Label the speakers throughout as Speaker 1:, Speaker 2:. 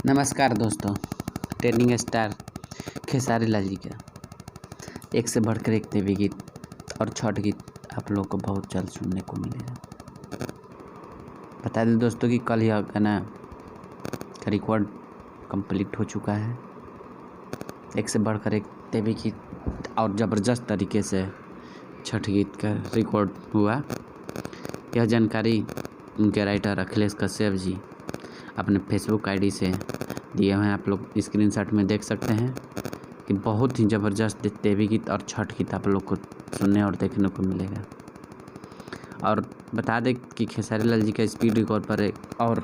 Speaker 1: नमस्कार दोस्तों। Trending star Khesari Lal ji का एक से बढ़कर एक देवी गीत और छठ गीत आप लोग को बहुत जल्द सुनने को मिलेगा। बता दें दोस्तों कि कल यह गाना का रिकॉर्ड कंप्लीट हो चुका है। एक से बढ़कर एक देवी गीत और ज़बरदस्त तरीके से छठ गीत का रिकॉर्ड हुआ। यह जानकारी उनके राइटर अखिलेश कश्यप जी अपने फेसबुक आईडी से दिए हुए हैं। आप लोग स्क्रीनशॉट में देख सकते हैं कि बहुत ही ज़बरदस्त देवी गीत और छठ गीत आप लोग को सुनने और देखने को मिलेगा। और बता दें कि खेसारी लाल जी का स्पीड रिकॉर्ड पर एक और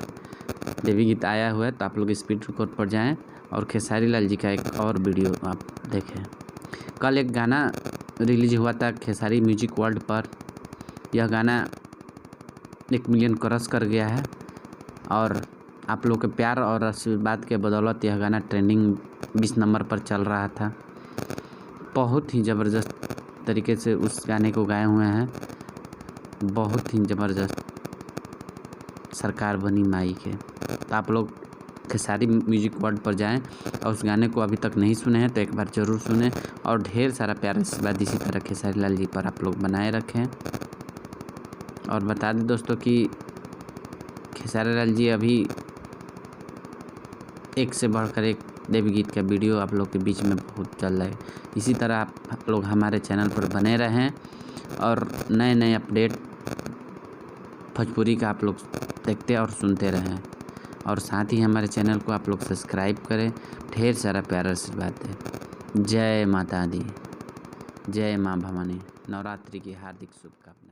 Speaker 1: देवी गीत आया हुआ है, तो आप लोग स्पीड रिकॉर्ड पर जाएं और खेसारी लाल जी का एक और वीडियो आप देखें। कल एक गाना रिलीज हुआ था खेसारी म्यूजिक वर्ल्ड पर। यह गाना 1 मिलियन क्रॉस कर गया है और आप लोग के प्यार और आशीर्वाद के बदौलत यह गाना ट्रेंडिंग 20 नंबर पर चल रहा था। बहुत ही ज़बरदस्त तरीके से उस गाने को गाए हुए हैं। बहुत ही ज़बरदस्त सरकार बनी माई के। तो आप लोग खेसारी म्यूजिक वर्ल्ड पर जाएं और उस गाने को अभी तक नहीं सुने हैं तो एक बार ज़रूर सुने और ढेर सारा प्यार आशीर्वाद इसी तरह खेसारी लाल जी पर आप लोग बनाए रखें। और बता दें दोस्तों कि खेसारी लाल जी अभी एक से बढ़कर एक देवी गीत का वीडियो आप लोग के बीच में बहुत चल रहा है। इसी तरह आप लोग हमारे चैनल पर बने रहें और नए नए अपडेट भोजपुरी का आप लोग देखते और सुनते रहें। और साथ ही हमारे चैनल को आप लोग सब्सक्राइब करें। ढेर सारा प्यार आशीर्वाद दें। जय माता दी, जय माँ भवानी। नवरात्रि की हार्दिक शुभकामनाएं।